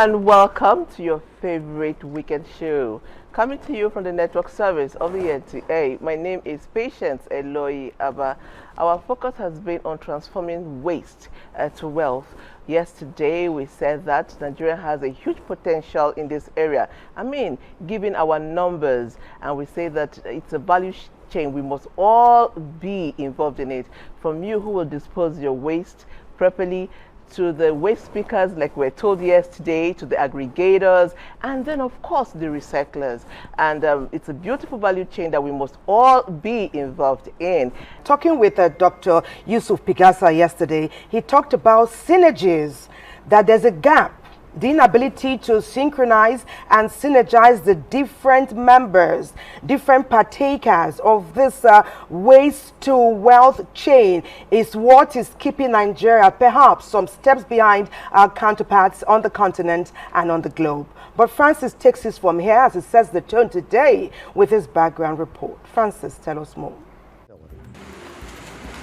And welcome to your favorite weekend show, coming to you from the network service of the NTA. My name is Patience Eloy Abba. Our focus has been on transforming waste to wealth. Yesterday, we said that Nigeria has a huge potential in this area. I mean, given our numbers, and we say that it's a value chain. We must all be involved in it. From you who will dispose your waste properly, to the waste pickers, like we're told yesterday, to the aggregators, and then of course the recyclers. And it's a beautiful value chain that we must all be involved in. Talking with Dr. Yusuf Pigasa yesterday, he talked about synergies, that there's a gap, the inability to synchronize and synergize the different members, different partakers of this waste to wealth chain is what is keeping Nigeria perhaps some steps behind our counterparts on the continent and on the globe. But Francis takes us from here as he sets the tone today with his background report. Francis, tell us more.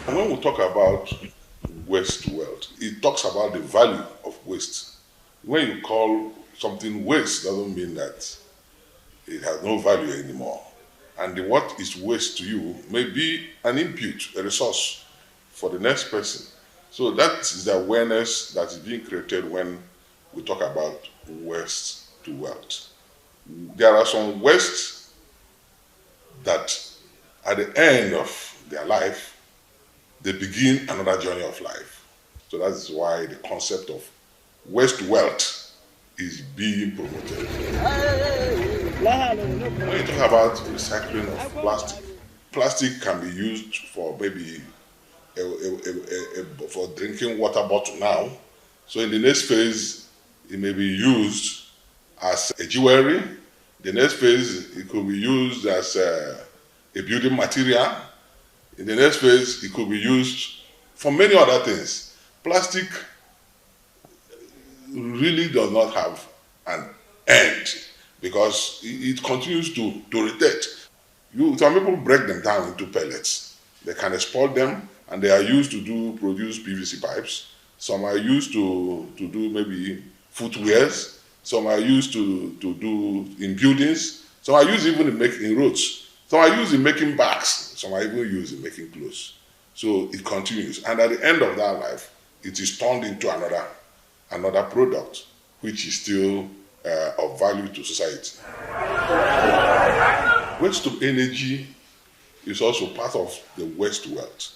When we talk about waste to wealth, it talks about the value of waste. When you call something waste, doesn't mean that it has no value anymore. And what is waste to you may be an input, a resource for the next person. So that is the awareness that is being created when we talk about waste to wealth. There are some wastes that at the end of their life, they begin another journey of life. So that is why the concept of waste to wealth is being promoted. When you talk about recycling of plastic, plastic can be used for maybe for drinking water bottle now. So in the next phase, it may be used as a jewelry. The next phase, it could be used as a building material. In the next phase, it could be used for many other things. Plastic really does not have an end because it continues to rotate. Some people break them down into pellets. They can export them and they are used to produce PVC pipes. Some are used to do maybe footwears. Some are used to do in buildings. Some are used even in making roads. Some are used in making bags. Some are even used in making clothes. So it continues. And at the end of that life, it is turned into another product, which is still of value to society. Waste to energy is also part of the waste to wealth.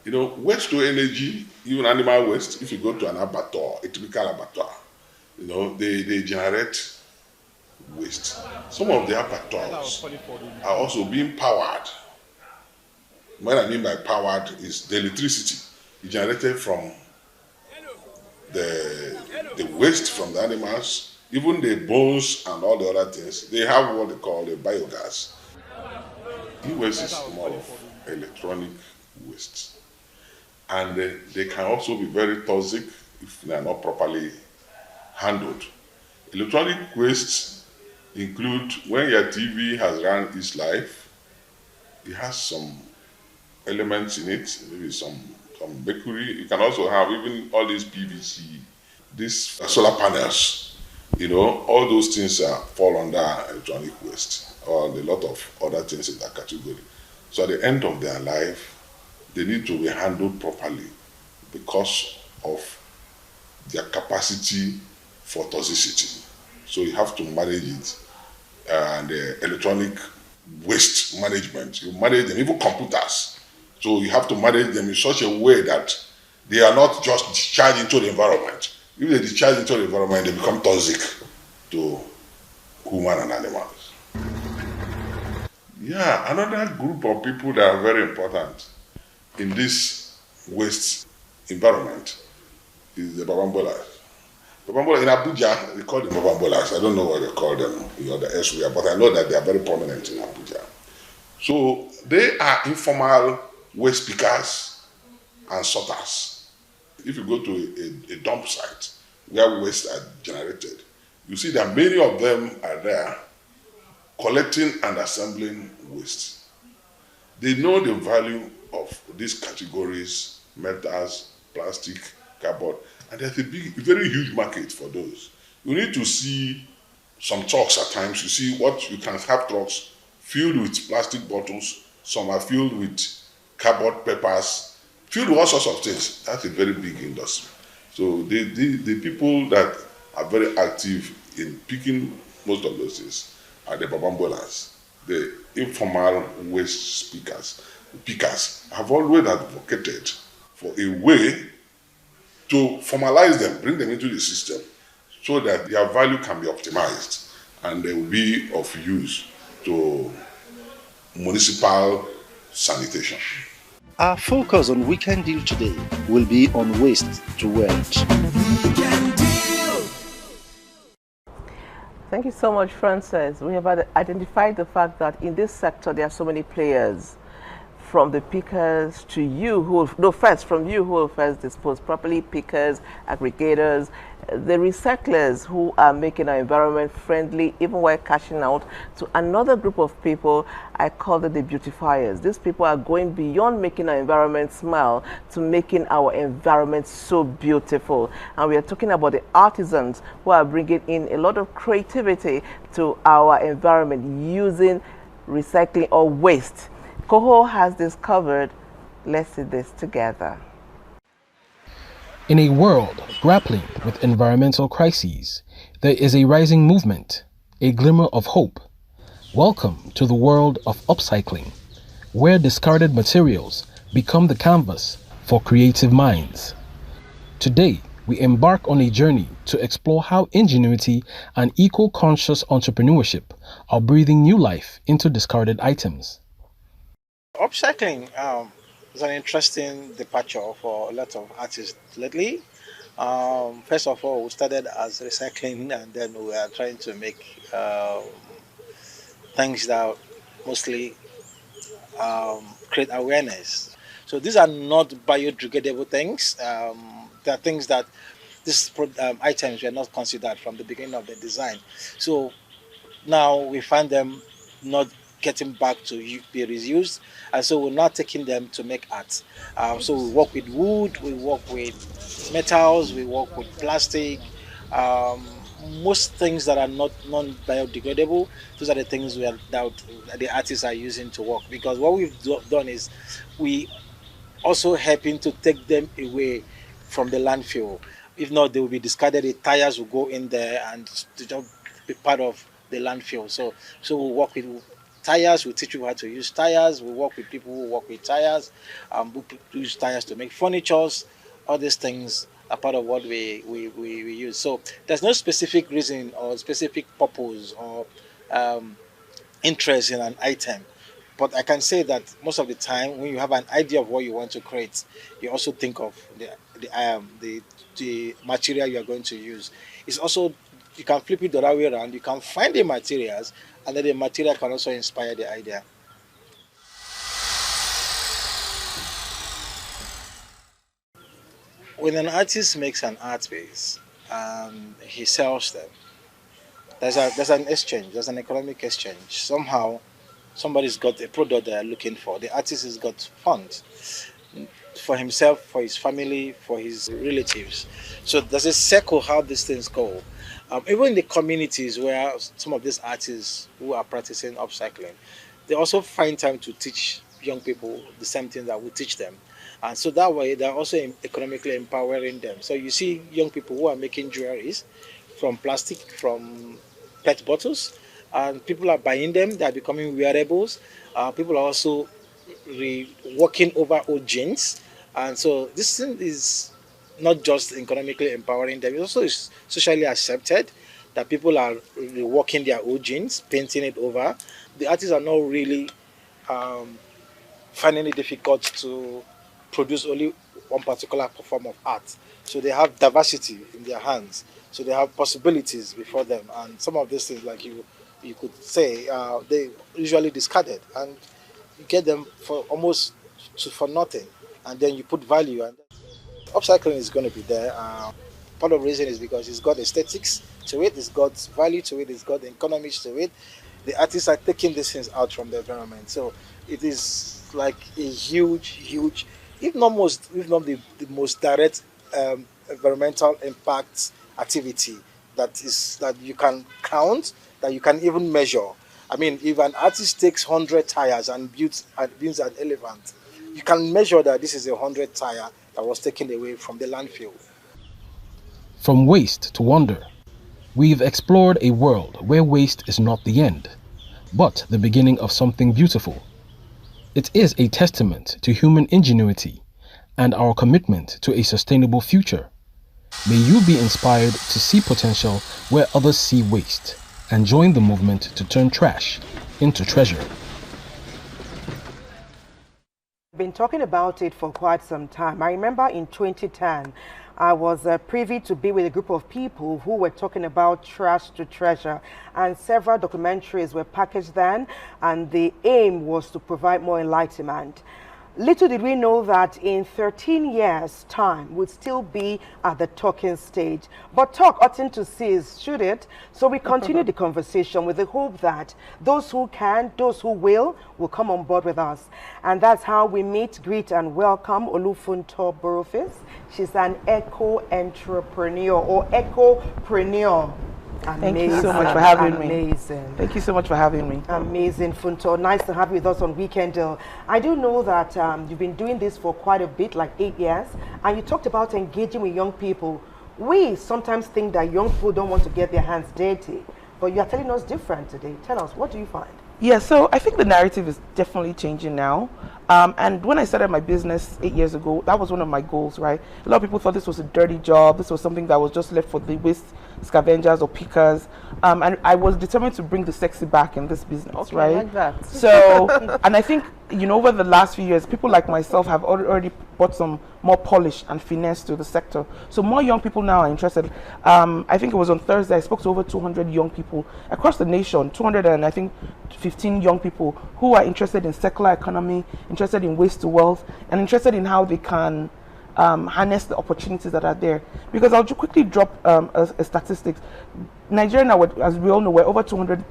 You know, waste to energy, even animal waste, if you go to an abattoir, a typical abattoir, you know, they generate waste. Some of the abattoirs are also being powered. What I mean by powered is the electricity generated from the waste from the animals, even the bones and all the other things. They have what they call the biogas. E-waste is more of electronic waste. And they can also be very toxic if they are not properly handled. Electronic waste include when your TV has run its life, it has some elements in it, maybe some mercury. You can also have even all these PVC, these solar panels, you know, all those things fall under electronic waste or a lot of other things in that category. So at the end of their life, they need to be handled properly because of their capacity for toxicity. So you have to manage it. And electronic waste management, you manage them, even computers. So you have to manage them in such a way that they are not just discharged into the environment. If they discharge into the environment, they become toxic to human and animals. Yeah, another group of people that are very important in this waste environment is the Babambolas. Babambola in Abuja, they call them Babambolas. I don't know what they call them in other elsewhere, but I know that they are very prominent in Abuja. So they are informal waste pickers and sorters. If you go to a dump site where waste are generated, you see that many of them are there collecting and assembling waste. They know the value of these categories, metals, plastic, cardboard, and there's a very huge market for those. You need to see some trucks at times. You see what you can have trucks filled with plastic bottles, some are filled with cardboard papers, filled with all sorts of things. That's a very big industry. So the people that are very active in picking most of those things are the Babambolas, the informal waste pickers have always advocated for a way to formalize them, bring them into the system so that their value can be optimized and they will be of use to municipal sanitation. Our focus on Weekend Deal today will be on waste to wealth. Thank you so much, Francis. We have identified the fact that in this sector there are so many players, from the pickers to you who will, from you who will first dispose properly, pickers, aggregators, the recyclers who are making our environment friendly even while cashing out, to another group of people, I call them the beautifiers. These people are going beyond making our environment smile to making our environment so beautiful. And we are talking about the artisans who are bringing in a lot of creativity to our environment using recycling or waste. Coho has this covered. Let's see this together. In a world grappling with environmental crises, there is a rising movement, a glimmer of hope. Welcome to the world of upcycling, where discarded materials become the canvas for creative minds. Today, we embark on a journey to explore how ingenuity and eco-conscious entrepreneurship are breathing new life into discarded items. Upcycling is an interesting departure for a lot of artists lately. First of all, we started as recycling, and then we are trying to make things that mostly create awareness. So these are not biodegradable things. They are things that these items were not considered from the beginning of the design. So now we find them not getting back to be reused, and so we're not taking them to make art. So we work with wood, we work with metals, we work with plastic, most things that are not non-biodegradable. Those are the things that the artists are using to work, because what we've done is we also helping to take them away from the landfill. If not, they will be discarded. The tires will go in there and to just be part of the landfill. So we work with tires. We teach you how to use tires. We work with people who work with tires. We use tires to make furnitures. All these things are part of what we use. So there's no specific reason or specific purpose or interest in an item. But I can say that most of the time, when you have an idea of what you want to create, you also think of the material you are going to use. It's also, you can flip it the other way around. You can find the materials, and then the material can also inspire the idea. When an artist makes an art piece and he sells them, there's an exchange, there's an economic exchange. Somehow, somebody's got a product they're looking for. The artist has got funds for himself, for his family, for his relatives. So there's a circle how these things go. Even in the communities where some of these artists who are practicing upcycling, they also find time to teach young people the same thing that we teach them. And so that way, they're also economically empowering them. So you see young people who are making jewelries from plastic, from PET bottles, and people are buying them. They are becoming wearables. People are also working over old jeans. And so this thing is not just economically empowering them, it also is socially accepted that people are really working their own jeans, painting it over. The artists are not really finding it difficult to produce only one particular form of art. So they have diversity in their hands. So they have possibilities before them. And some of these things, like you could say, they usually discarded, and you get them for almost for nothing. And then you put value, and upcycling is going to be there. Part of the reason is because it's got aesthetics to it, it's got value to it, it's got economics to it. The artists are taking these things out from the environment. So it is like a huge, if not the most direct environmental impact activity that you can count, that you can even measure. I mean, if an artist takes 100 tires and builds an elephant, you can measure that this is a 100 tire that was taken away from the landfill. From waste to wonder, we've explored a world where waste is not the end, but the beginning of something beautiful. It is a testament to human ingenuity and our commitment to a sustainable future. May you be inspired to see potential where others see waste and join the movement to turn trash into treasure. Been talking about it for quite some time. I remember in 2010, I was privy to be with a group of people who were talking about trash to treasure, and several documentaries were packaged then, and the aim was to provide more enlightenment. Little did we know that in 13 years' time, we'd still be at the talking stage. But talk oughtn't to cease, should it? So we continue the conversation with the hope that those who can, those who will come on board with us. And that's how we meet, greet, and welcome Olufunto Boroface. She's an eco-entrepreneur or ecopreneur. Thank you so much for having me. Amazing. Thank you so much for having me. Amazing, Funto. Nice to have you with us on Weekend Deal. I do know that you've been doing this for quite a bit, like 8 years, and you talked about engaging with young people. We sometimes think that young people don't want to get their hands dirty, but you are telling us different today. Tell us, what do you find? Yeah, so I think the narrative is definitely changing now. And when I started my business 8 years ago, that was one of my goals, right? A lot of people thought this was a dirty job. This was something that was just left for the waste scavengers or pickers. And I was determined to bring the sexy back in this business, okay, right? I like that. So, and I think, you know, over the last few years, people like myself have already brought some more polish and finesse to the sector. So more young people now are interested. I think it was on Thursday, I spoke to over 200 young people across the nation, 200 and I think 15 young people who are interested in circular economy, interested in waste to wealth, and interested in how they can harness the opportunities that are there. Because I'll quickly drop a statistics. Nigeria now, as we all know, we're over 200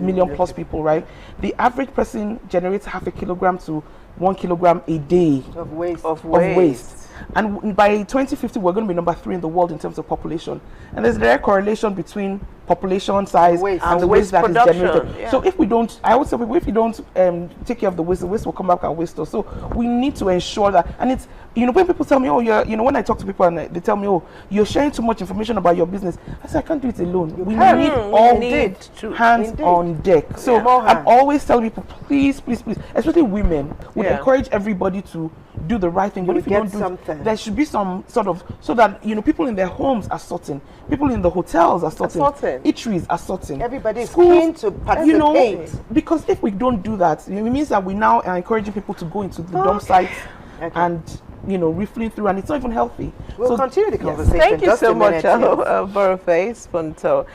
million plus people, right? The average person generates 0.5 kilogram to 1 kilogram a day of waste. Of waste. And by 2050, we're going to be number 3 in the world in terms of population. And there's a direct correlation between population size and the waste that is generated. Yeah. So if we don't, I always say, if we don't take care of the waste will come back and waste us. So we need to ensure that, and it's, you know, when people tell me, oh, when I talk to people and they tell me, oh, you're sharing too much information about your business, I say, I can't do it alone. We need all hands on deck. So I'm always telling people, please, especially women, would encourage everybody to do the right thing. But if you don't do something, there should be some sort of, so that, you know, people in their homes are sorting, people in the hotels are sorting, eateries are sorting. Everybody is keen to participate. You know, because if we don't do that, it means that we now are encouraging people to go into the dump sites and, you know, riffling through, and it's not even healthy. We'll continue the conversation. Thank you so much, Boroface, Funto.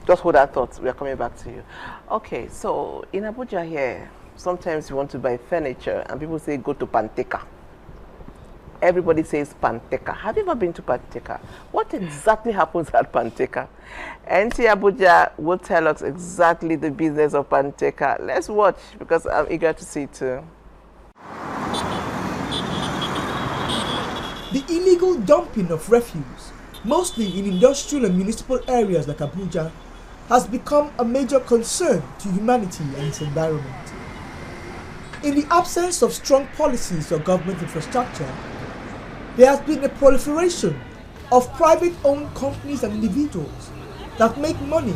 Just hold that thought. We are coming back to you. Okay, so in Abuja here, sometimes you want to buy furniture and people say go to Panteka. Everybody says Panteka. Have you ever been to Panteka? What exactly happens at Panteka? NT Abuja will tell us exactly the business of Panteka. Let's watch, because I'm eager to see it too. The illegal dumping of refuse, mostly in industrial and municipal areas like Abuja, has become a major concern to humanity and its environment. In the absence of strong policies or government infrastructure, there has been a proliferation of private-owned companies and individuals that make money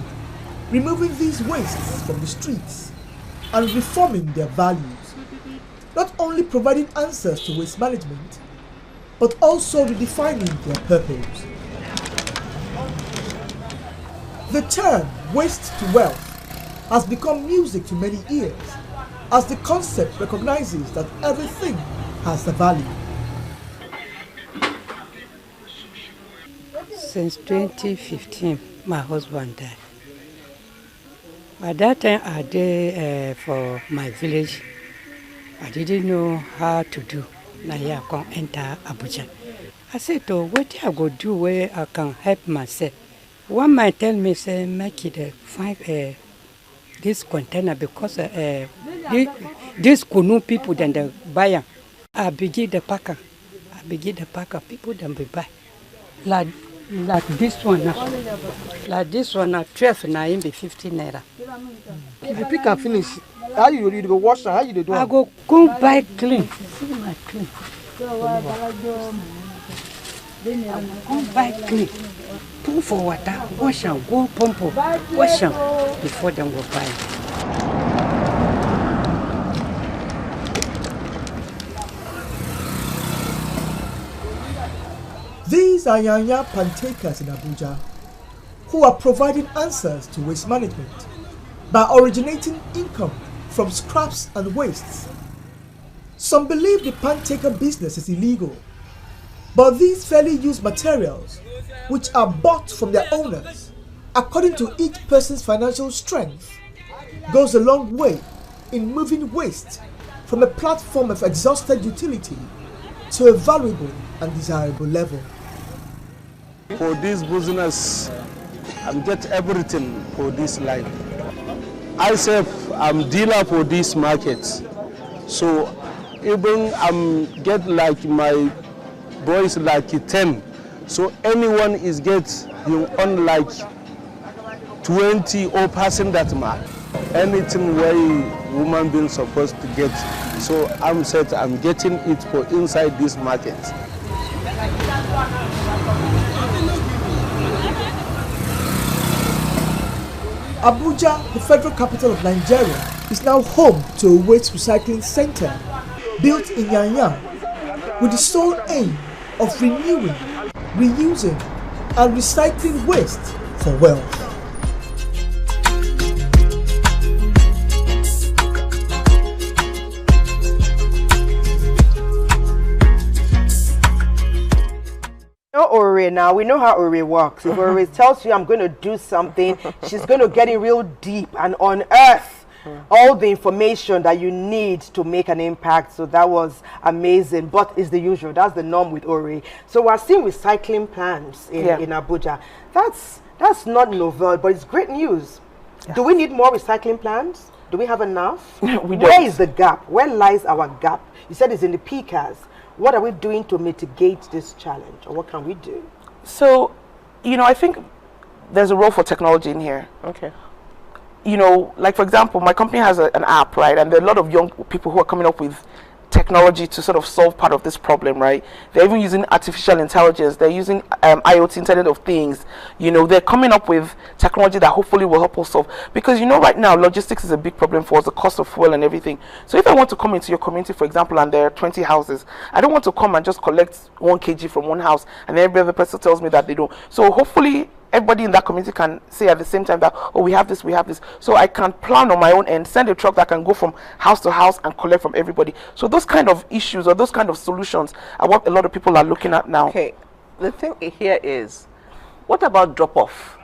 removing these wastes from the streets and reforming their values, not only providing answers to waste management, but also redefining their purpose. The term waste to wealth has become music to many ears, as the concept recognizes that everything has a value. Since 2015, my husband died. By that time, I did for my village. I didn't know how to do. Now I can enter Abuja. I said, "Oh, what I go do where I can help myself?" One might tell me, say, make it find this container because these Kunu people then they buy them. I begin the packer. People then be buy. Like this one now. Like this one now, 12 now, in be 15 naira. If you pick and finish, how you go wash and how you do? I go come buy clean. See my clean. Come buy clean. Put for water, wash and go pump, wash them before them go buy. These are Yanya pantakers in Abuja who are providing answers to waste management by originating income from scraps and wastes. Some believe the pantaker business is illegal, but these fairly used materials, which are bought from their owners, according to each person's financial strength, goes a long way in moving waste from a platform of exhausted utility to a valuable and desirable level. For this business, I'm get everything for this life. I say I'm dealer for this market, so even I'm get like my boys like 10. So anyone is get you on like 20 or passing that mark. Anything where woman being supposed to get. So I'm said I'm getting it for inside this market. Abuja, the federal capital of Nigeria, is now home to a waste recycling center built in Yanya with the sole aim of renewing, reusing and recycling waste for wealth. Ore now, we know how Ore works. If Ore tells you I'm going to do something, she's going to get in real deep and unearth all the information that you need to make an impact. So that was amazing, but it's the usual. That's the norm with Ore. So we're seeing recycling plans in Abuja. That's not novel, but it's great news. Yes. Do we need more recycling plans? Do we have enough? Where is the gap? Where lies our gap? You said it's in the PCAS. What are we doing to mitigate this challenge, or what can we do? So, you know, I think there's a role for technology in here. Okay. You know, like for example, my company has an app, right? And there are a lot of young people who are coming up with technology to sort of solve part of this problem, right? They're even using artificial intelligence. They're using IoT, Internet of Things. You know, they're coming up with technology that hopefully will help us solve. Because, you know, right now, logistics is a big problem for us, the cost of fuel and everything. So if I want to come into your community, for example, and there are 20 houses, I don't want to come and just collect 1 kg from one house, and then every other person tells me that they don't. So hopefully, everybody in that community can say at the same time that, oh, we have this, we have this. So I can plan on my own end, send a truck that can go from house to house and collect from everybody. So those kind of issues or those kind of solutions are what a lot of people are looking at now. Okay, the thing here is, what about drop-off?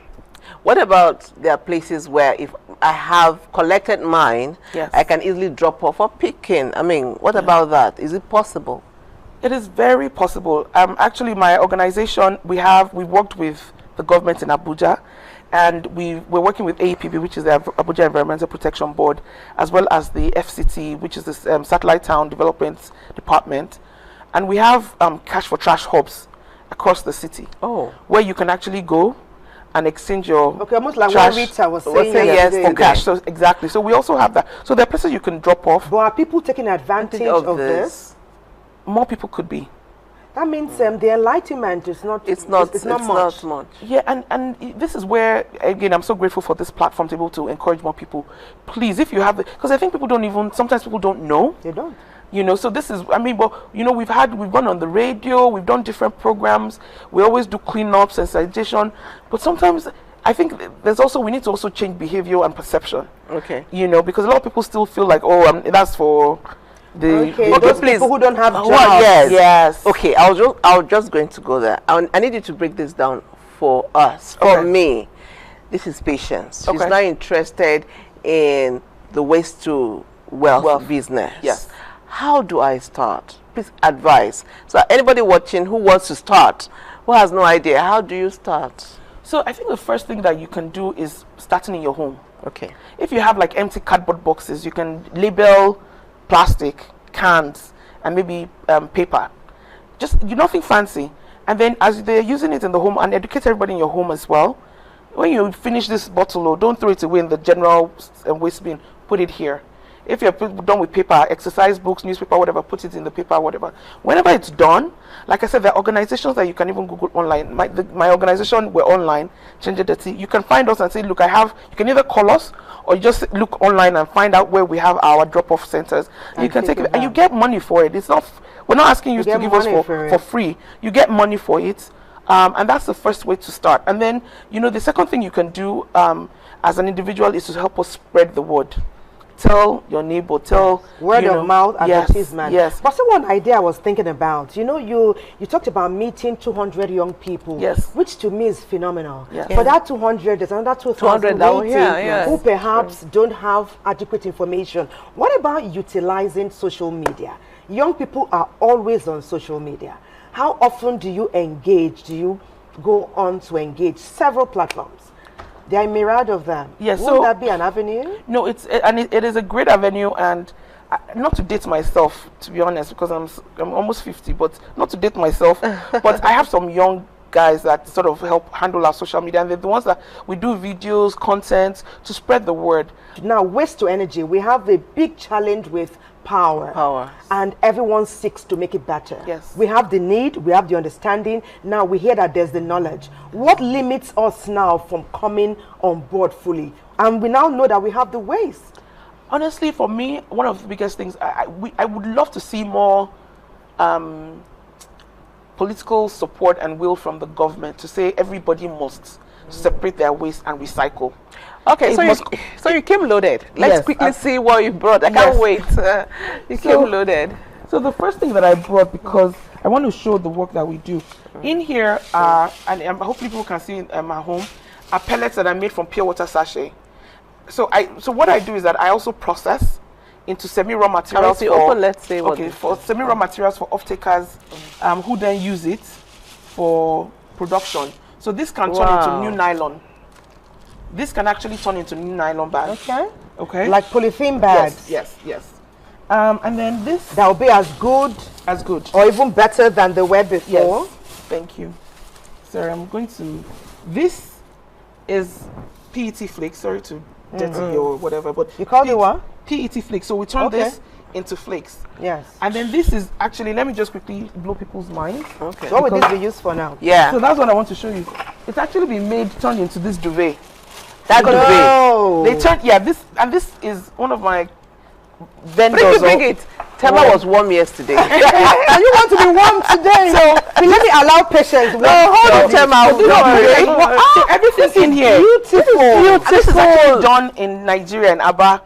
What about there are places where if I have collected mine, yes, I can easily drop off or pick in? I mean, what about that? Is it possible? It is very possible. Actually, my organization, we worked with the government in Abuja, and we're working with AEPB, which is the Abuja Environmental Protection Board, as well as the FCT, which is the Satellite Town Development Department, and we have cash for trash hubs across the city, where you can actually go and exchange your almost like trash. what Rita was saying yes, for cash. So exactly. So we also have that. So there are places you can drop off. But are people taking advantage of this? More people could be. That means the enlightenment is not. It's not much. Yeah, and this is where again I'm so grateful for this platform to be able to encourage more people. Please, if you have, because I think people don't even, sometimes people don't know. They don't. You know, so this is, I mean, but you know, we've gone on the radio, we've done different programs, we always do cleanup, sensitization, but sometimes I think we need to also change behavior and perception. Okay. You know, because a lot of people still feel like, oh, that's for the those people who don't have jobs. Yes. Okay, I was just going to go there. I need you to break this down for us. For me, this is Patience. She's not interested in the waste to wealth business. Yes. How do I start? Please advise. So anybody watching who wants to start, who has no idea, how do you start? So I think the first thing that you can do is starting in your home. Okay. If you have like empty cardboard boxes, you can label plastic, cans, and maybe paper. Just nothing fancy. And then as they're using it in the home, and educate everybody in your home as well. When you finish this bottle, don't throw it away in the general waste bin. Put it here. If you're done with paper, exercise books, newspaper, whatever, put it in the paper, whatever. Whenever it's done, like I said, there are organizations that you can even Google online. My organization, we're online, Change It Dirty. You can find us and say, look, you can either call us or you just look online and find out where we have our drop-off centers. And you can take it, and you get money for it. It's not, we're not asking you to give us for free. You get money for it. And that's the first way to start. And then, you know, the second thing you can do as an individual is to help us spread the word. Tell your neighbor, tell word of mouth advertisement. Yes. But one idea I was thinking about, you know, you talked about meeting 200 young people, which to me is phenomenal. Yes. For that 200, there's another 2,000 who perhaps don't have adequate information. What about utilizing social media? Young people are always on social media. How often do you engage? Do you go on to engage? Several platforms. There are a myriad of them. Yes. Wouldn't that be an avenue? No, it is a great avenue, and not to date myself, to be honest, because I'm almost 50, but not to date myself, but I have some young guys that sort of help handle our social media, and they're the ones that we do videos, content to spread the word. Now, waste to energy, we have a big challenge with power, and everyone seeks to make it better. Yes. We have the need, we have the understanding. Now we hear that there's the knowledge. What limits us now from coming on board fully? And we now know that we have the waste. Honestly, for me, one of the biggest things, I would love to see more political support and will from the government to say everybody must separate their waste and recycle. Okay, so you came loaded. Let's quickly see what you brought. I can't wait. You came loaded. So the first thing that I brought, because I want to show the work that we do. In here, and hopefully people can see in my home, are pellets that are made from pure water sachet. So what I do is that I also process into semi-raw materials. For semi-raw materials for off-takers who then use it for production. So this can turn into new nylon. This can actually turn into new nylon bags. Okay. Like polythene bags. Yes. And then this that will be as good, or even better than the were before. Yes. Thank you. Sorry, I'm going to. This is PET flakes. Sorry to dirty or whatever, but you call it what? PET flakes. So we turn this into flakes. Yes. And then this is actually, let me just quickly blow people's minds. Okay. So what would this be used for now? Yeah. So that's what I want to show you. It's actually been turned into this duvet. That duvet. They turned, this is one of my vendors. Bring it. Tema was warm yesterday. And you want to be warm today. So let me allow Patience. Hold on, Tema. Everything in here. Beautiful. This is actually done in Nigeria, in Aba,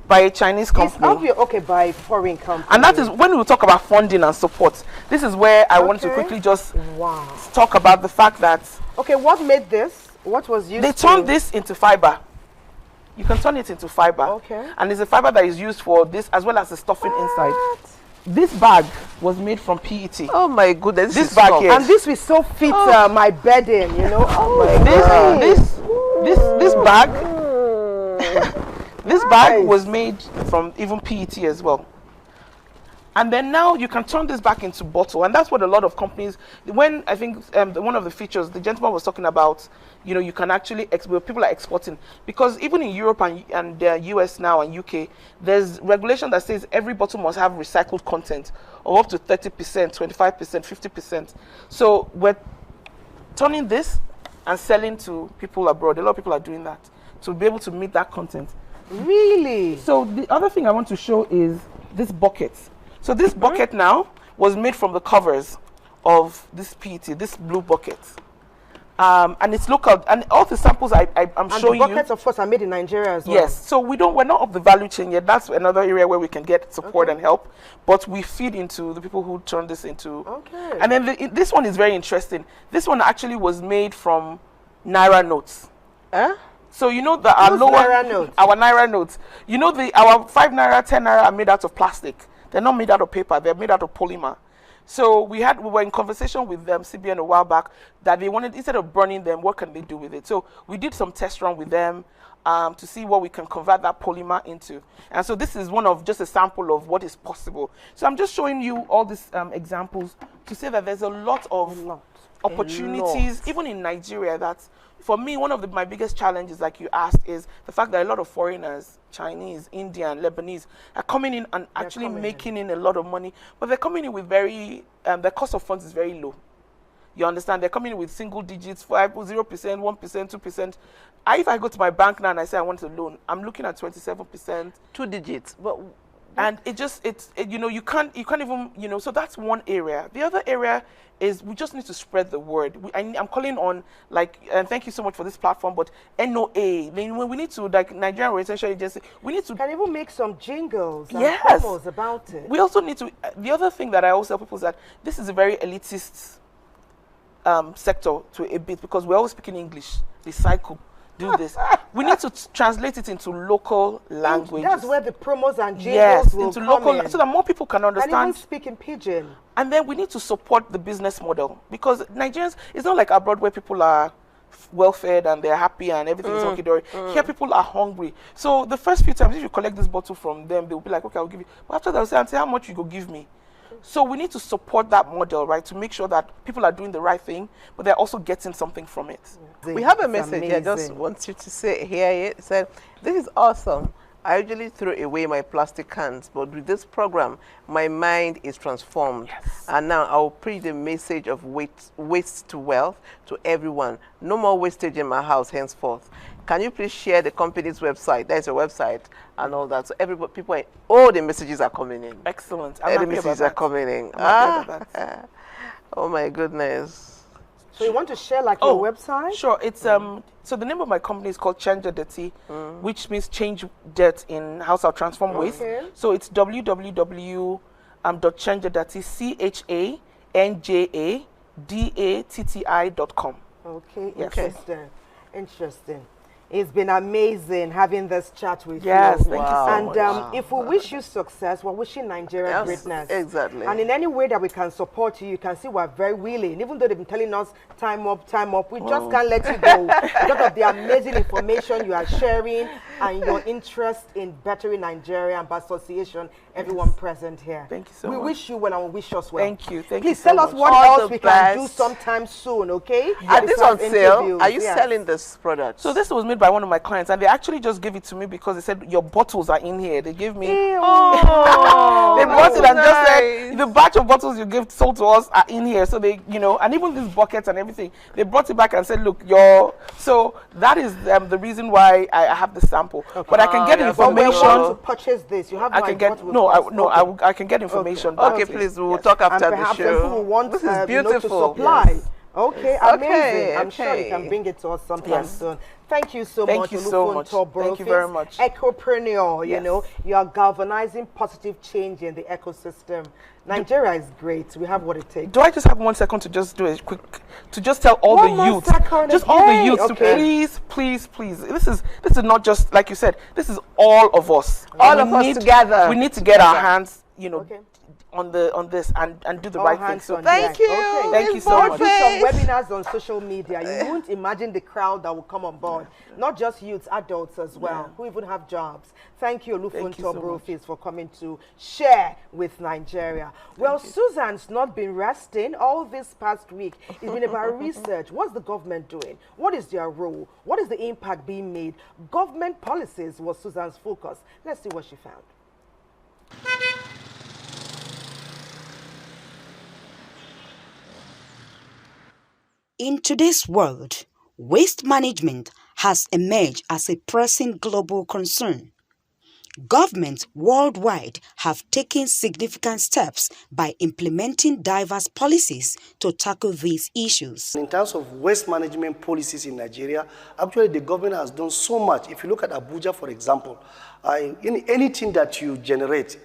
by a Chinese company. Okay, by foreign company. And that is when we talk about funding and support. This is where I want to quickly just talk about the fact that. Okay, what made this? What was used? They turned this into fiber. You can turn it into fiber. Okay. And it's a fiber that is used for this as well as the stuffing inside. This bag was made from PET. Oh my goodness. This bag here. And this will so fit my bedding, you know. This bag this bag was made from even PET as well. And then now you can turn this back into bottle, and that's what a lot of companies. When I think one of the features the gentleman was talking about, you know, you can actually people are exporting, because even in Europe and the US now and UK, there's regulation that says every bottle must have recycled content of up to 30%, 25%, 50%. So we're turning this and selling to people abroad. A lot of people are doing that to be able to meet that content. Really? So the other thing I want to show is this bucket. So this bucket now was made from the covers of this PET, this blue bucket. And it's local, and all the samples I'm showing you. And the buckets, of course, are made in Nigeria as well. Yes, so we're not up the value chain yet. That's another area where we can get support and help. But we feed into the people who turn this into. Okay. And then this one is very interesting. This one actually was made from Naira notes. So you know our Naira notes? Our Naira notes. You know our 5 Naira, 10 Naira are made out of plastic. They're not made out of paper. They're made out of polymer. So we were in conversation with CBN a while back that they wanted, instead of burning them, what can they do with it? So we did some test run with them to see what we can convert that polymer into. And so this is just a sample of what is possible. So I'm just showing you all these examples to say that there's a lot of opportunities, even in Nigeria. That's, for me, one of my biggest challenges, like you asked, is the fact that a lot of foreigners, Chinese, Indian, Lebanese, are coming in and actually making in a lot of money, but they're coming in with their cost of funds is very low. You understand? They're coming in with single digits, 0%, 1%, 2%. If I go to my bank now and I say I want a loan, I'm looking at 27%. 2 digits. But and you can't even, so that's one area. The other area is we just need to spread the word. I'm calling on, and thank you so much for this platform, but NOA, we need to, Nigerian Residential Agency, we need to. Can even make some jingles and promos about it. We also need to, the other thing that I always tell people is that this is a very elitist sector to a bit, because we're always speaking English, recycle, do this. We need to translate it into local languages. That's where the promos and jingles will into come local, in. so that more people can understand. And even speak in pidgin. And then we need to support the business model, because Nigerians, it's not like abroad where people are well fed and they're happy and everything is hunky-dory. Here people are hungry. So the first few times if you collect this bottle from them, they'll be like, okay, I'll give you. But after they'll say, Auntie, how much you go give me? So we need to support that model, right, to make sure that people are doing the right thing, but they're also getting something from it. We have a message. I just want you to hear it. It said, this is awesome. I usually throw away my plastic cans, but with this program, my mind is transformed. Yes. And now I'll preach the message of waste to wealth to everyone. No more wastage in my house henceforth. Can you please share the company's website? There's a website and all that. So everybody, all the messages are coming in. Excellent. All the messages are coming in. Oh my goodness. So you want to share your website? Sure. It's so the name of my company is called Change Dirty, which means change dirt in house or transform waste. So it's www.changedirty.com. Okay, interesting. It's been amazing having this chat with you. Yes, thank you so much. And if we wish you success, we're wishing Nigeria greatness. Exactly. And in any way that we can support you, you can see we're very willing. Even though they've been telling us time up, we just can't let you go because of the amazing information you are sharing and your interest in bettering Nigeria and by association, everyone present here. Thank you so much. We wish you well and we wish us well. Thank you. Please tell us what else we can do sometime soon, okay? Are this on sale? Are you selling this product? So this was made by one of my clients, and they actually just gave it to me because they said your bottles are in here. They gave me. They brought it and just said the batch of bottles you sold to us are in here. So they, and even these buckets and everything, they brought it back and said, look, so that is the reason why I have the sample. Okay. But I can get information. But to purchase this, you have I can get I can get information. Okay, please, we will talk after the show. Want, this is beautiful. To supply. Yes. Okay, amazing. I'm sure you can bring it to us sometime soon. Thank you so much. Thank you so much. Thank you very much. Ecopreneur, you are galvanizing positive change in the ecosystem. Nigeria is great. We have what it takes. Do I just have 1 second to just do a quick, to just tell all the youths, all the youths to please. This is not just, like you said, this is all of us. All of us together. We need to get our hands, on this and do the right thing. So thank you. Thank you so much. Do some webinars on social media. You won't imagine the crowd that will come on board. Not just youths, adults as well, who even have jobs. Thank you, Olufun Tobrofis, for coming to share with Nigeria. Well, Susan's not been resting all this past week. It's been about research. What's the government doing? What is their role? What is the impact being made? Government policies was Susan's focus. Let's see what she found. In today's world, waste management has emerged as a pressing global concern. Governments worldwide have taken significant steps by implementing diverse policies to tackle these issues. In terms of waste management policies in Nigeria, actually the government has done so much. If you look at Abuja, for example, in anything that you generate,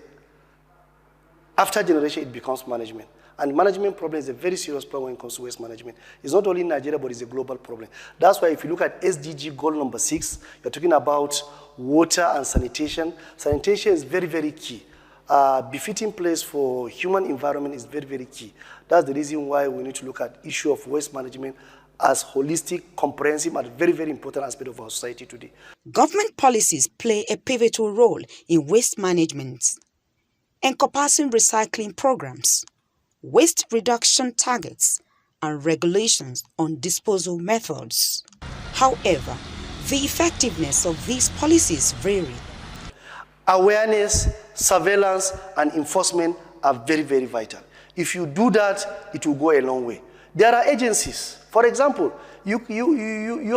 after generation, it becomes management. And management problem is a very serious problem when it comes to waste management. It's not only in Nigeria, but it's a global problem. That's why if you look at SDG goal number 6, you're talking about water and sanitation. Sanitation is very, very key. Befitting place for human environment is very, very key. That's the reason why we need to look at issue of waste management as holistic, comprehensive, and very, very important aspect of our society today. Government policies play a pivotal role in waste management, encompassing recycling programs, waste reduction targets, and regulations on disposal methods. However, the effectiveness of these policies vary. Awareness, surveillance, and enforcement are very, very vital. If you do that, it will go a long way. There are agencies. For example, you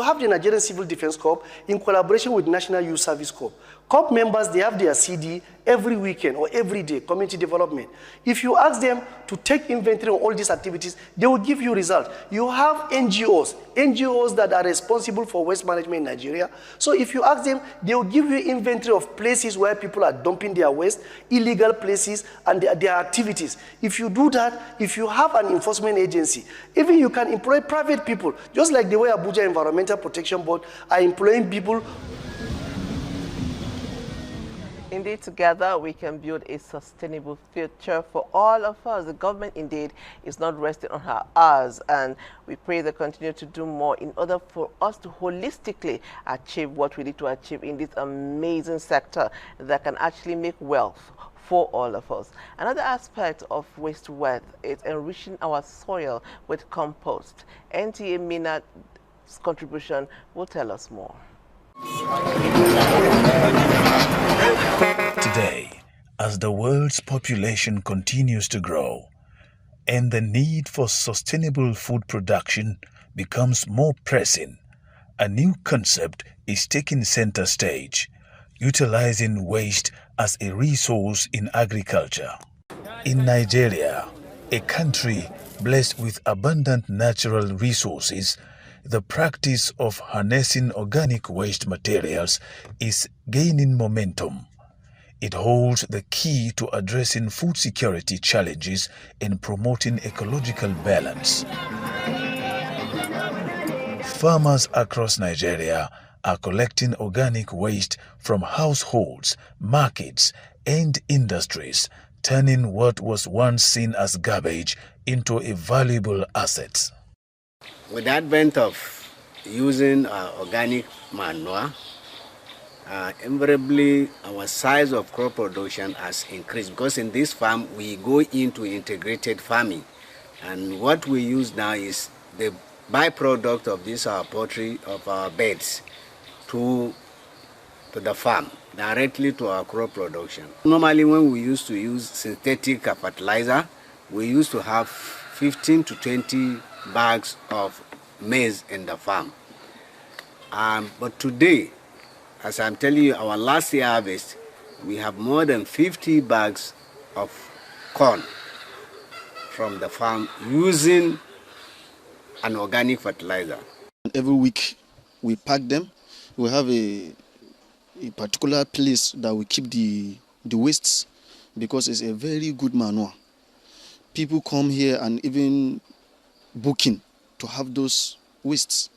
have the Nigerian Civil Defense Corps in collaboration with National Youth Service Corps. Corps members, they have their CD every weekend or every day, community development. If you ask them to take inventory on all these activities, they will give you results. You have NGOs that are responsible for waste management in Nigeria. So if you ask them, they will give you inventory of places where people are dumping their waste, illegal places, and their activities. If you do that, if you have an enforcement agency, even you can employ private people, just like the way Abuja Environmental Protection Board are employing people. Indeed, together we can build a sustainable future for all of us. The government, indeed, is not resting on her oars, and we pray they continue to do more in order for us to holistically achieve what we need to achieve in this amazing sector that can actually make wealth for all of us. Another aspect of waste wealth is enriching our soil with compost. NTA Mina's contribution will tell us more. Today, as the world's population continues to grow and the need for sustainable food production becomes more pressing, a new concept is taking center stage, utilizing waste as a resource in agriculture. In Nigeria, a country blessed with abundant natural resources, the practice of harnessing organic waste materials is gaining momentum. It holds the key to addressing food security challenges and promoting ecological balance. Farmers across Nigeria are collecting organic waste from households, markets, and industries, turning what was once seen as garbage into a valuable asset. With the advent of using organic manure, invariably our size of crop production has increased, because in this farm we go into integrated farming, and what we use now is the byproduct of this poultry of our beds to the farm, directly to our crop production. Normally when we used to use synthetic fertilizer, we used to have 15 to 20 bags of maize in the farm. But today, as I'm telling you, our last year harvest, we have more than 50 bags of corn from the farm using an organic fertilizer. Every week we pack them. We have a particular place that we keep the wastes, because it's a very good manure. People come here and even booking to have those wastes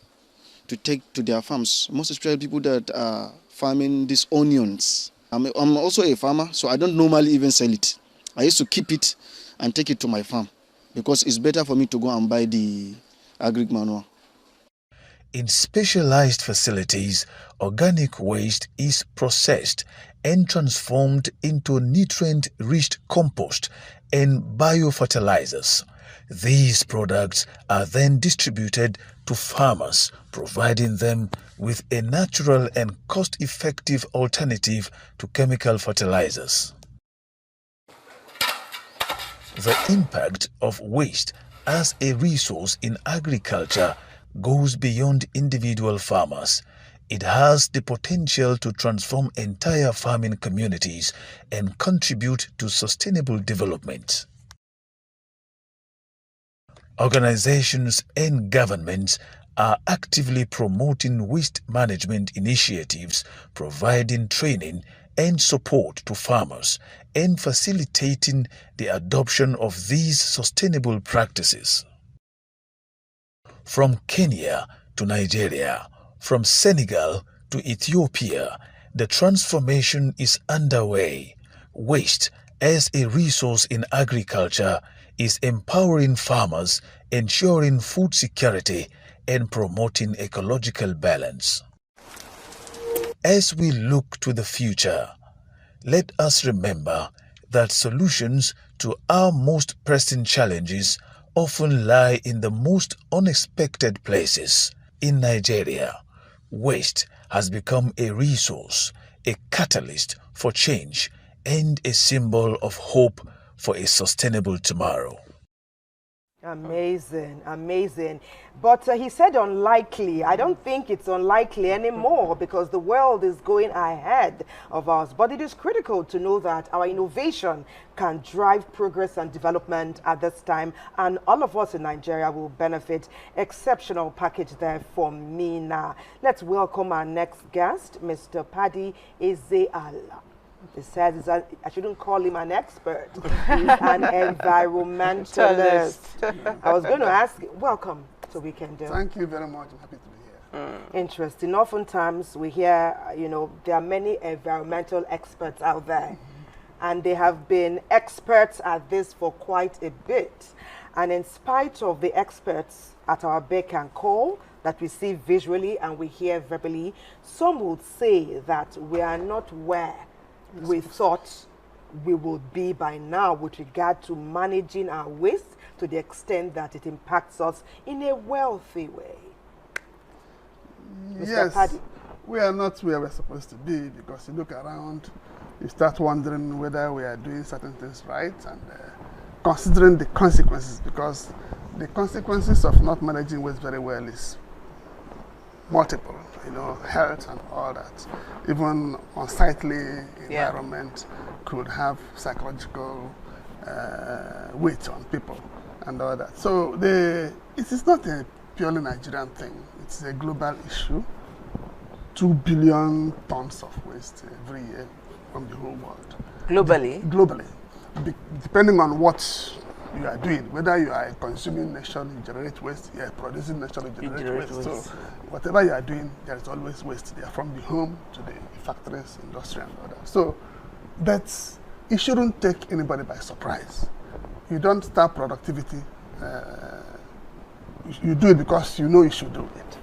to take to their farms, most especially people that are farming these onions. I'm also a farmer, so I don't normally even sell it. I used to keep it and take it to my farm, because it's better for me to go and buy the agric manure. In specialized facilities, organic waste is processed and transformed into nutrient-rich compost and biofertilizers. These products are then distributed to farmers, providing them with a natural and cost-effective alternative to chemical fertilizers. The impact of waste as a resource in agriculture goes beyond individual farmers. It has the potential to transform entire farming communities and contribute to sustainable development. Organizations and governments are actively promoting waste management initiatives, providing training and support to farmers, and facilitating the adoption of these sustainable practices. From Kenya to Nigeria, from Senegal to Ethiopia, the transformation is underway. Waste as a resource in agriculture is empowering farmers, ensuring food security, and promoting ecological balance. As we look to the future, let us remember that solutions to our most pressing challenges often lie in the most unexpected places. In Nigeria, waste has become a resource, a catalyst for change, and a symbol of hope for a sustainable tomorrow. Amazing, amazing. But he said unlikely. I don't think it's unlikely anymore because the world is going ahead of us. But it is critical to know that our innovation can drive progress and development at this time. And all of us in Nigeria will benefit. Exceptional package there for Mina. Let's welcome our next guest, Mr. Paddy Ezeala. He says I shouldn't call him an expert. He's an environmentalist. I was going to ask, welcome to Weekend. Thank you very much. I'm happy to be here. Interesting. Oftentimes we hear, there are many environmental experts out there. And they have been experts at this for quite a bit. And in spite of the experts at our beck and call that we see visually and we hear verbally, some would say that we are not where we thought we would be by now with regard to managing our waste to the extent that it impacts us in a wealthy way. Yes, Mr. Paddy. we are not where we're supposed to be because you look around, you start wondering whether we are doing certain things right and considering the consequences, because the consequences of not managing waste very well is multiple, health and all that. Even unsightly environment could have psychological weight on people and all that. So it is not a purely Nigerian thing. It's a global issue. 2 billion tons of waste every year from the whole world. Globally? Globally. Depending on what you are doing, whether you are consuming naturally generated waste, you are producing naturally generated waste. So whatever you are doing, there is always waste there, from the home to the factories, industry and all that. So it shouldn't take anybody by surprise. You don't start productivity, you do it because you know you should do it.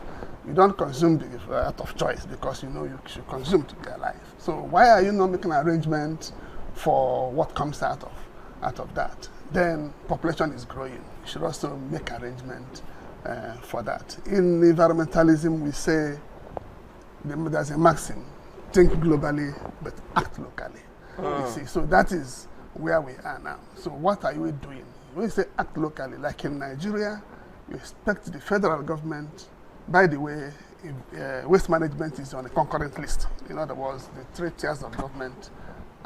You don't consume out of choice because you know you should consume to be alive. So why are you not making arrangements for what comes out of that? Then population is growing. You should also make arrangement for that. In environmentalism, we say there's a maxim: think globally but act locally. You see, so that is where we are now. So what are we doing? When you say act locally, like in Nigeria, you expect the federal government. By the way, waste management is on a concurrent list. In other words, the 3 tiers of government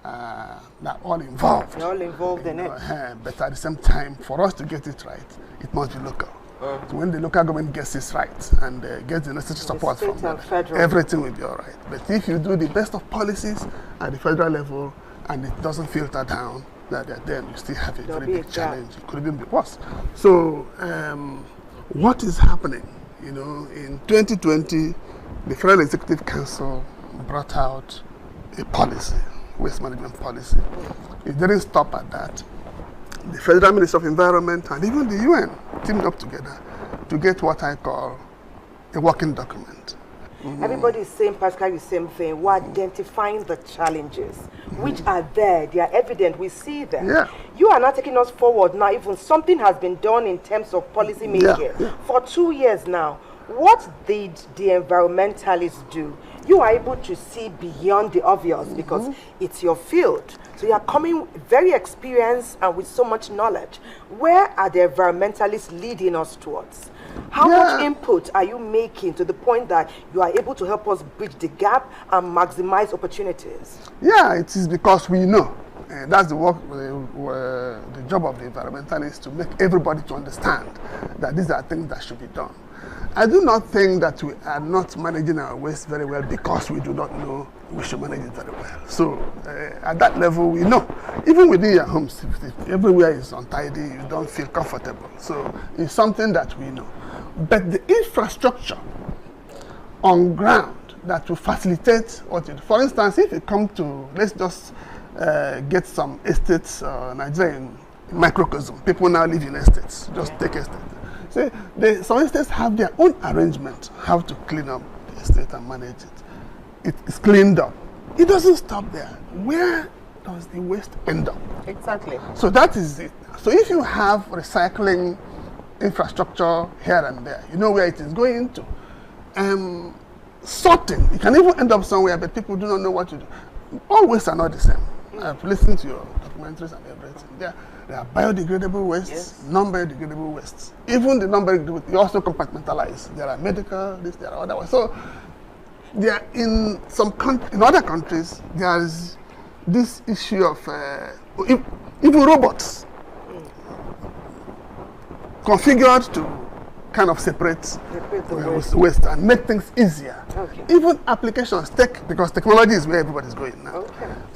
they're all involved. They're all involved in it. But at the same time, for us to get it right, it must be local. So when the local government gets it right and gets the necessary support from them, everything will be all right. But if you do the best of policies at the federal level and it doesn't filter down, then you still have a very big challenge. It could even be worse. So what is happening? In 2020, the Federal Executive Council brought out a policy, waste management policy. It didn't stop at that. The Federal Ministry of Environment and even the UN teamed up together to get what I call a working document. Everybody is saying, Pascal, the same thing. We're identifying the challenges, which are there. They are evident. We see them. Yeah. You are not taking us forward now. Even something has been done in terms of policy making for 2 years now. What did the environmentalists do? You are able to see beyond the obvious because it's your field. So you are coming very experienced and with so much knowledge. Where are the environmentalists leading us towards? How much input are you making to the point that you are able to help us bridge the gap and maximize opportunities? Yeah, it is because we know. That's the work, the job of the environmentalists, to make everybody to understand that these are things that should be done. I do not think that we are not managing our waste very well because we do not know we should manage it very well. So at that level, we know. Even within your homes, if everywhere is untidy, you don't feel comfortable. So it's something that we know. But the infrastructure on ground that will facilitate what you do. For instance, if you come to, let's just get some estates, Nigerian microcosm. People now live in estates. Just take estates. See, some estates have their own arrangement how to clean up the estate and manage it. It's cleaned up. It doesn't stop there. Where does the waste end up? Exactly. So that is it. So if you have recycling infrastructure here and there, you know where it is going to. Sorting, it can even end up somewhere, but people do not know what to do. All wastes are not the same. I've listened to your documentaries and everything. There are biodegradable wastes, non-biodegradable wastes. Even the non-biodegradable, you also compartmentalize. There are medical, there are other ones. So there are in other countries, there is this issue of even robots configured to kind of separate the waste and make things easier. Okay. Even applications, because technology is where everybody's going now.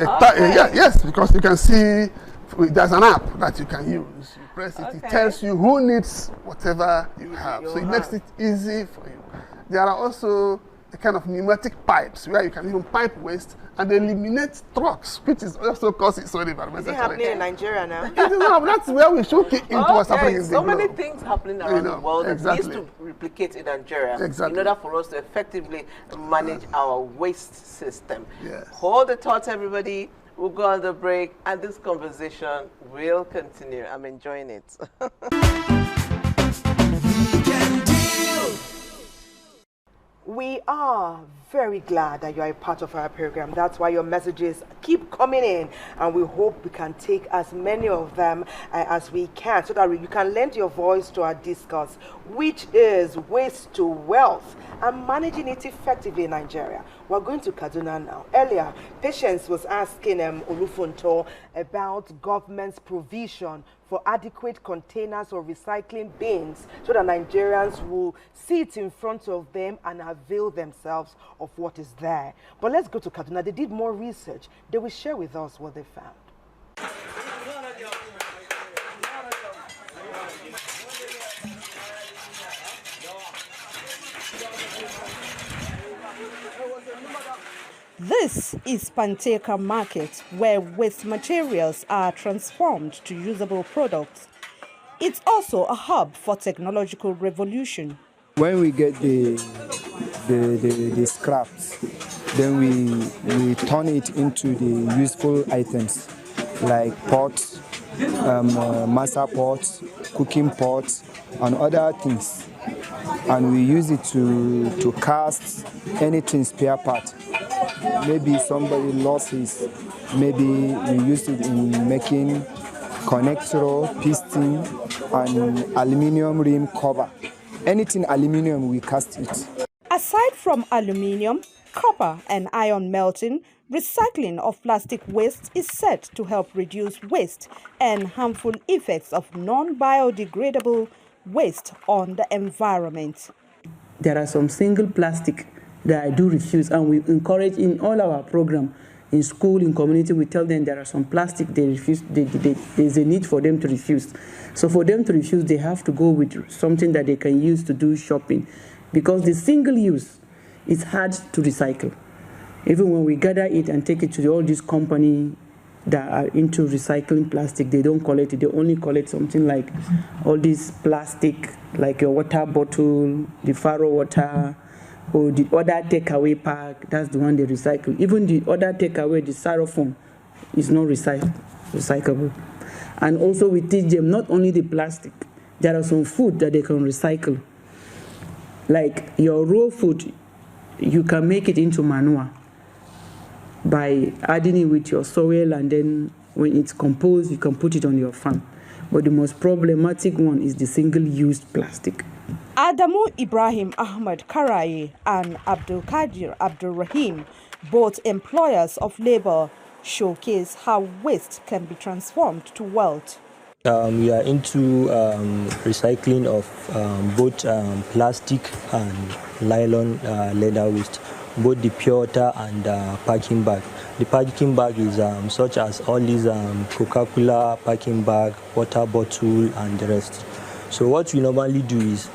Okay. Yes, because you can see there's an app that you can use. You press it, it tells you who needs whatever you have. So it makes it easy for you. There are also a kind of pneumatic pipes where you can even pipe waste and eliminate trucks, which is also causing its own environmental challenge. Is it happening in Nigeria now? It is not. That's where we should kick into what's happening in the so globe. many things happening around the world that needs to replicate in Nigeria in order for us to effectively manage our waste system. Yes. Hold the thoughts, everybody. We'll go on the break, and this conversation will continue. I'm enjoying it. We are very glad that you are a part of our program. That's why your messages keep coming in, and we hope we can take as many of them as we can, so that you can lend your voice to our discourse, which is waste to wealth and managing it effectively in Nigeria. We're going to Kaduna now. Earlier, Patience was asking Olufunto about government's provision for adequate containers or recycling bins so that Nigerians will see it in front of them and avail themselves of what is there. But let's go to Kaduna. They did more research. They will share with us what they found. This is Panteka Market, where waste materials are transformed to usable products. It's also a hub for technological revolution. When we get the scraps, then we turn it into the useful items like pots, masa pots, cooking pots, and other things. And we use it to cast anything spare part. Maybe somebody lost his, maybe we use it in making connector, piston, and aluminium rim cover. Anything aluminium, we cast it. Aside from aluminium, copper and iron melting, recycling of plastic waste is set to help reduce waste and harmful effects of non-biodegradable waste on the environment. There are some single plastic that I do refuse, and we encourage in all our program, in school, in community, we tell them there are some plastic they refuse, there's a need for them to refuse. So for them to refuse, they have to go with something that they can use to do shopping, because the single use is hard to recycle. Even when we gather it and take it to all these companies that are into recycling plastic, they don't collect it. They only collect something like all this plastic, like a water bottle, the Faro water, or the other takeaway pack. That's the one they recycle. Even the other takeaway, the styrofoam, is not recyclable. And also we teach them not only the plastic, there are some food that they can recycle. Like your raw food, you can make it into manure by adding it with your soil, and then when it's composed, you can put it on your farm. But the most problematic one is the single-use plastic. Adamu Ibrahim Ahmad Karaye and Abdul Qadir Abdul Rahim, both employers of labor, showcase how waste can be transformed to wealth. We are into recycling of both plastic and nylon leather waste, both the pure water and packing bag. The packing bag is such as all these Coca-Cola packing bag, water bottle, and the rest. So what we normally do is,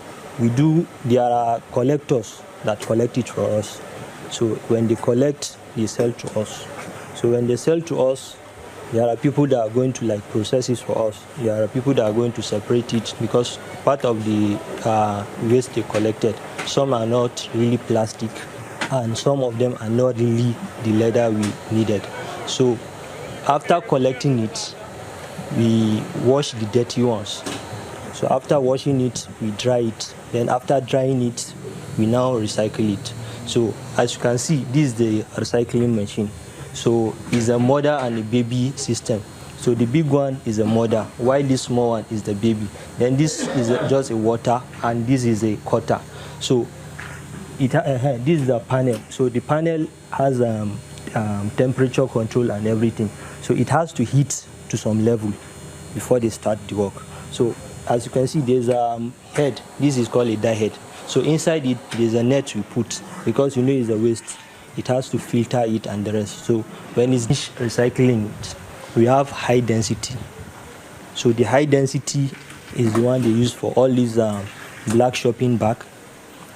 there are collectors that collect it for us. So when they collect, they sell to us. So when they sell to us, there are people that are going to process it for us. There are people that are going to separate it, because part of the waste they collected, some are not really plastic, and some of them are not really the leather we needed. So after collecting it, we wash the dirty ones. So after washing it, we dry it. Then after drying it, we now recycle it. So as you can see, this is the recycling machine. So it's a mother and a baby system. So the big one is a mother, while this small one is the baby. Then this is just a water, and this is a cutter. So this is a panel. So the panel has temperature control and everything. So it has to heat to some level before they start the work. So as you can see, there's a head. This is called a die head. So inside it, there's a net we put, because it's a waste. It has to filter it and the rest. So when it's recycling it, we have high density. So the high density is the one they use for all these black shopping bag.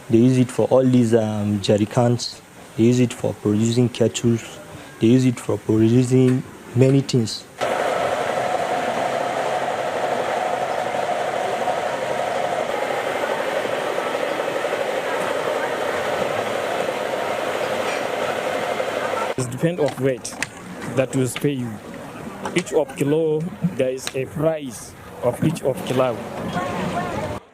They use it for all these jerry cans. They use it for producing kettles. They use it for producing many things. It depends of weight that will pay you. Each of kilo, there is a price of each of kilo.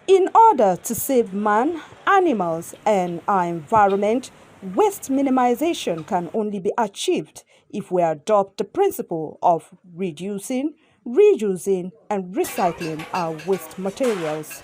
In order to save man, animals, and our environment, waste minimization can only be achieved if we adopt the principle of reducing, reusing, and recycling our waste materials.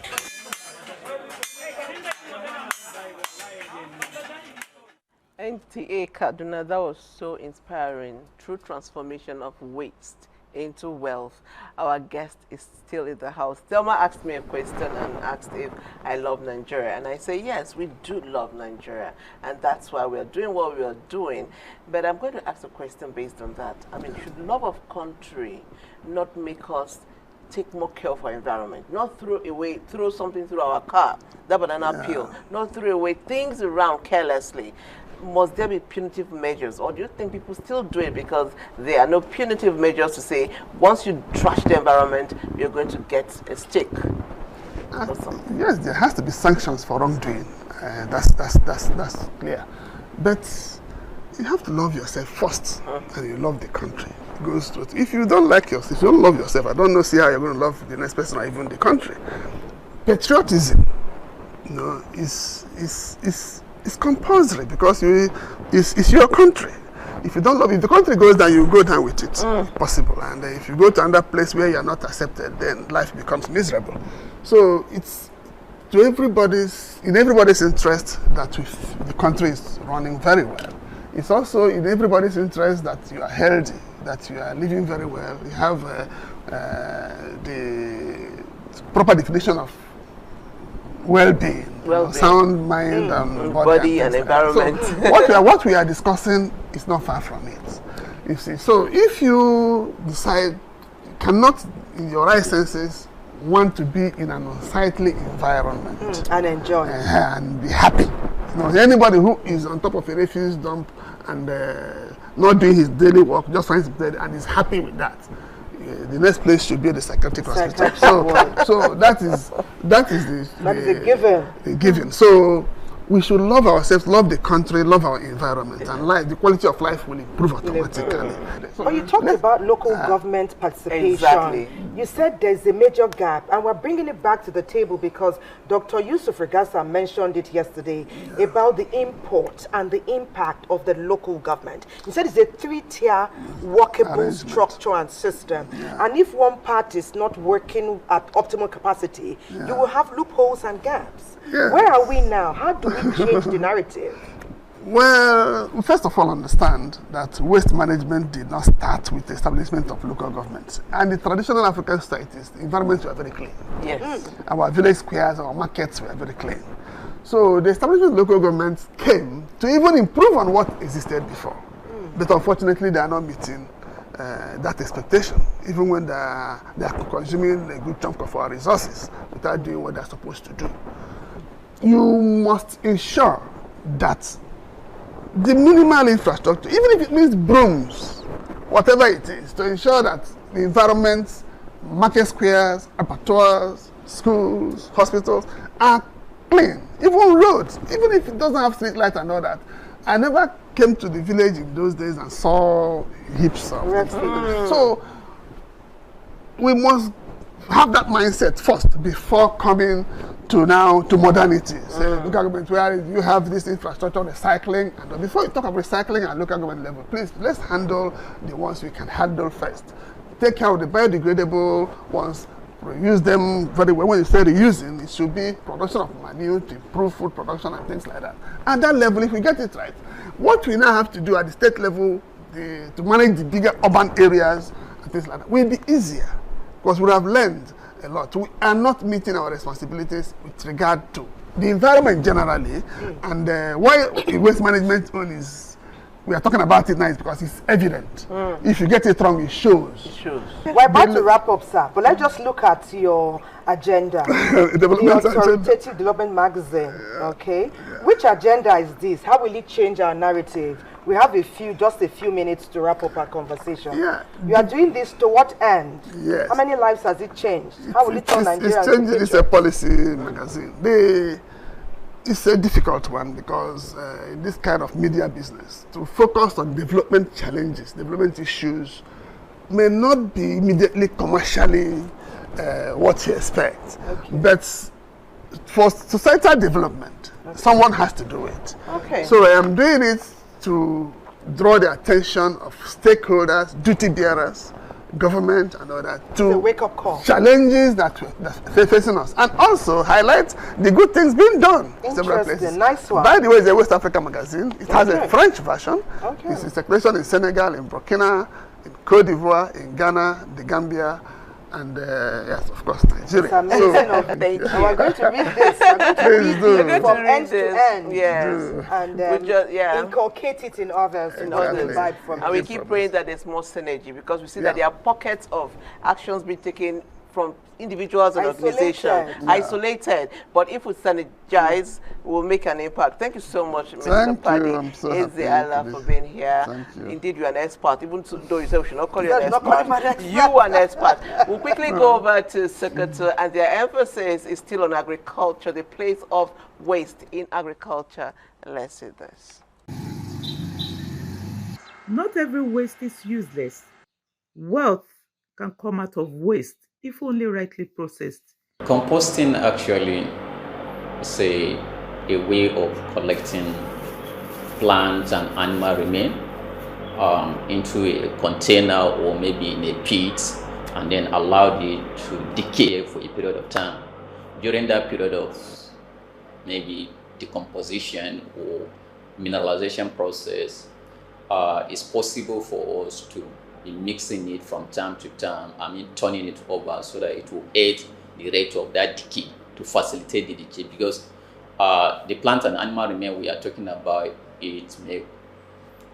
NTA Kaduna, that was so inspiring. True transformation of waste into wealth. Our guest is still in the house. Thelma asked me a question and asked if I love Nigeria. And I say, yes, we do love Nigeria. And that's why we're doing what we are doing. But I'm going to ask a question based on that. I mean, should love of country not make us take more care of our environment? Not throw something through our car, that banana peel. Not throw away things around carelessly. Must there be punitive measures, or do you think people still do it because there are no punitive measures to say, once you trash the environment, you're going to get a stick? Yes, there has to be sanctions for wrongdoing. That's clear. But you have to love yourself first, and you love the country. It goes through. If you don't like yourself, if you don't love yourself, I don't see how you're going to love the next person or even the country. Patriotism, is compulsory, because it's your country. If you don't love it, if the country goes down, you go down with it, if possible. And if you go to another place where you're not accepted, then life becomes miserable. So it's in everybody's interest that the country is running very well. It's also in everybody's interest that you are healthy, that you are living very well. You have the proper definition of well-being, sound mind, and body and environment. So what we are discussing is not far from it. You see, so if you decide you cannot, in your right senses, want to be in an unsightly environment and enjoy and be happy. Anybody who is on top of a refuse dump and not doing his daily work, just finds it dead and is happy with that, the next place should be the psychiatric hospital. So that is a given. A given. So we should love ourselves, love the country, love our environment, and life. The quality of life will improve automatically. But you talked about local government participation. Exactly. You said there's a major gap, and we're bringing it back to the table because Dr. Yusuf Pigassa mentioned it yesterday about the import and the impact of the local government. He said it's a three-tier workable structure and system. And if one part is not working at optimal capacity, you will have loopholes and gaps. Where are we now? How do we change the narrative? Well, first of all, understand that waste management did not start with the establishment of local governments. And the traditional African societies, the environments were very clean. Yes. Our village squares, our markets were very clean. So the establishment of local governments came to even improve on what existed before. But unfortunately, they are not meeting that expectation, even when they are consuming a good chunk of our resources without doing what they're supposed to do. You must ensure that the minimal infrastructure, even if it means brooms, whatever it is, to ensure that the environments, market squares, abattoirs, schools, hospitals are clean. Even roads, even if it doesn't have street light and all that. I never came to the village in those days and saw heaps of things. So we must have that mindset first before coming to modernity. So local government, where you have this infrastructure, recycling, and before you talk of recycling at local government level, please let's handle the ones we can handle first. Take care of the biodegradable ones, reuse them very well. When you say reusing, it should be production of manure to improve food production and things like that. At that level, if we get it right, what we now have to do at the state level to manage the bigger urban areas and things like that will be easier, because we have learned a lot. We are not meeting our responsibilities with regard to the environment generally, and why waste management is, we are talking about it now is because it's evident. If you get it wrong, it shows. We're about to wrap up, sir, but let's just look at your agenda. The Authoritative Development Magazine, okay? Which agenda is this? How will it change our narrative? We have just a few minutes to wrap up our conversation. You are doing this to what end? Yes. How many lives has it changed? How will it turn Nigeria? It's changing. It's a policy magazine. It's a difficult one because in this kind of media business, to focus on development challenges, development issues, may not be immediately commercially what you expect. But for societal development, someone has to do it. So I am doing it to draw the attention of stakeholders, duty bearers, government and all that to wake-up call. Challenges that are facing us, and also highlight the good things being done in several places. Nice one. By the way, it's a West Africa magazine. It has a French version. It's in circulation in Senegal, in Burkina, in Cote d'Ivoire, in Ghana, the Gambia, and yes, of course, Nigeria. It's amazing of you. Thank you. We're going to read this. We're going to read it from end to end. Yes. And inculcate it in others. And we keep praying that there's more synergy, because we see that there are pockets of actions being taken from individuals and organizations, isolated. But if we synergize, we'll make an impact. Thank you so much, Mr. Paddy. I'm so happy Allah for being here. Thank you. Indeed, you're an expert. Even though you say we should not call you an expert, you are an expert. We'll quickly go over to Sokoto, and their emphasis is still on agriculture, the place of waste in agriculture. Let's see this. Not every waste is useless. Wealth can come out of waste if only rightly processed. Composting actually is a way of collecting plants and animal remain into a container or maybe in a pit, and then allow it to decay for a period of time. During that period of maybe decomposition or mineralization process, it's possible for us to be mixing it from time to time, turning it over so that it will aid the rate of that decay to facilitate the decay, because the plant and animal remain we are talking about, it may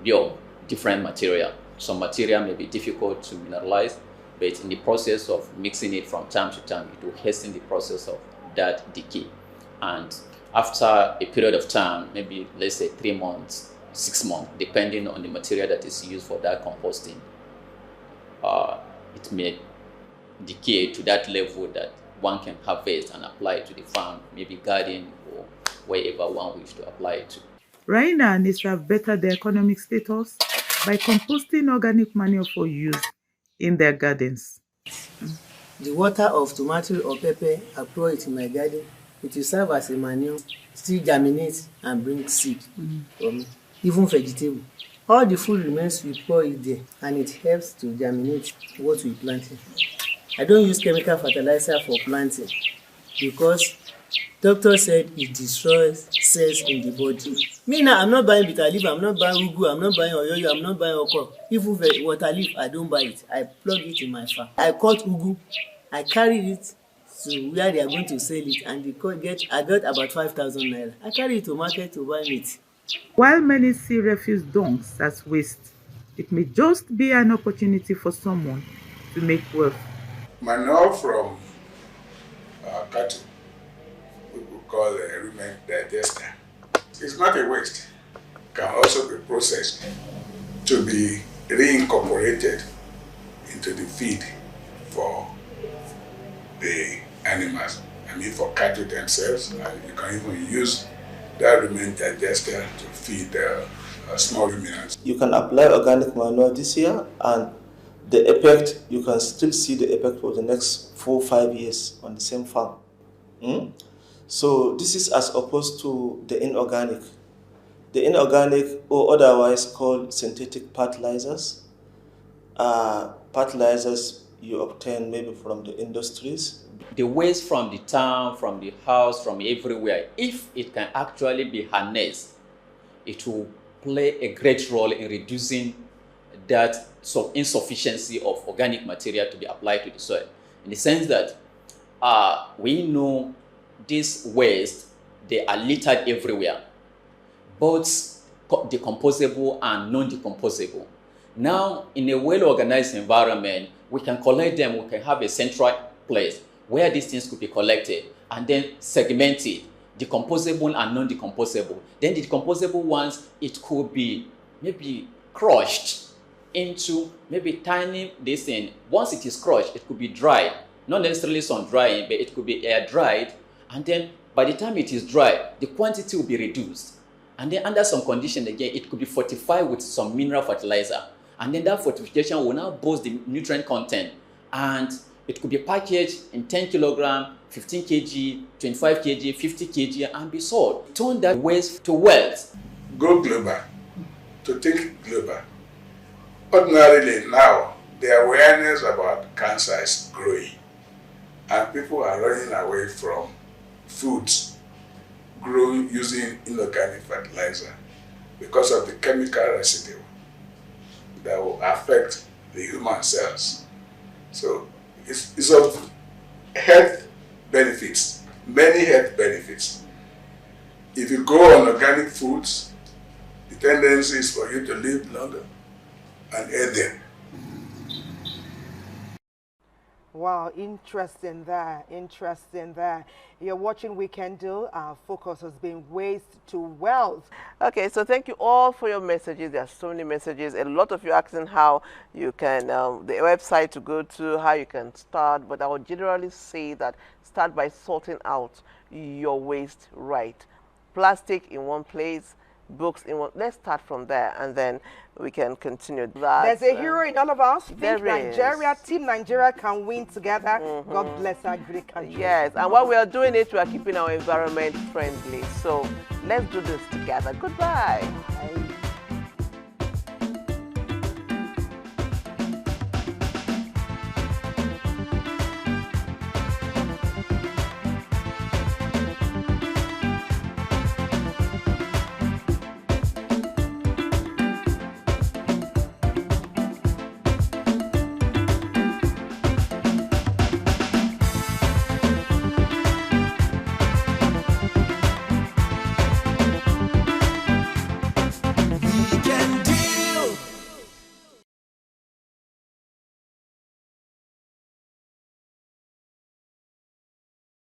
be of different material. Some material may be difficult to mineralize, but in the process of mixing it from time to time, it will hasten the process of that decay. And after a period of time, maybe let's say 3 months, 6 months, depending on the material that is used for that composting, it may decay to that level that one can harvest and apply it to the farm, maybe garden or wherever one wishes to apply it to. Raina and Isra have bettered their economic status by composting organic manure for use in their gardens. the water of tomato or pepper, I pour it in my garden. It will serve as a manure, still germinate and bring seed for me. Even vegetable. All the food remains, we pour it there and it helps to germinate what we planted. I don't use chemical fertilizer for planting because doctor said it destroys cells in the body. Me now, I'm not buying bitter leaf, I'm not buying ugu, I'm not buying oyoyo, I'm not buying okra. Even water leaf, I don't buy it. I plug it in my farm. I cut ugu, I carry it to where they are going to sell it, and I got about 5,000 naira. I carry it to market to buy meat. While many see refuse dumps as waste, it may just be an opportunity for someone to make wealth. Manure from cattle, we could call a rumen digester. It's not a waste. It can also be processed to be reincorporated into the feed for the animals. I mean, for cattle themselves, and you can even use that rumen digester to feed small ruminants. You can apply organic manure this year, and the effect, you can still see the effect for the next 4 or 5 years on the same farm. So this is as opposed to the inorganic. The inorganic, or otherwise called synthetic fertilizers, fertilizers you obtain maybe from the industries. The waste from the town, from the house, from everywhere, if it can actually be harnessed, it will play a great role in reducing that insufficiency of organic material to be applied to the soil. In the sense that we know this waste, they are littered everywhere, both decomposable and non-decomposable. Now, in a well-organized environment, we can collect them, we can have a central place where these things could be collected and then segmented, decomposable and non-decomposable. Then the decomposable ones, it could be maybe crushed into maybe tiny this thing. Once it is crushed, it could be dried, not necessarily sun drying, but it could be air dried. And then by the time it is dry, the quantity will be reduced. And then under some condition again, it could be fortified with some mineral fertilizer. And then that fortification will now boost the nutrient content. And it could be packaged in 10 kilogram, 15 kg, 25 kg, 50 kg, and be sold. Turn that waste to wealth. Go global. To think global. Ordinarily now, the awareness about cancer is growing. And people are running away from foods grown using inorganic fertilizer because of the chemical residue that will affect the human cells. So it's of health benefits, many health benefits. If you go on organic foods, the tendency is for you to live longer and healthier. Wow, interesting there, interesting there. You're watching Weekend Deal. Our focus has been waste to wealth. Okay, so thank you all for your messages. There are so many messages. A lot of you asking how you can, the website to go to, how you can start. But I would generally say that start by sorting out your waste right. Plastic in one place, books in one. Let's start from there, and then we can continue that. There's a hero in all of us. Think Nigeria, Team Nigeria can win together. God bless our great country. Yes, and while we are doing it, we are keeping our environment friendly. So let's do this together. Goodbye.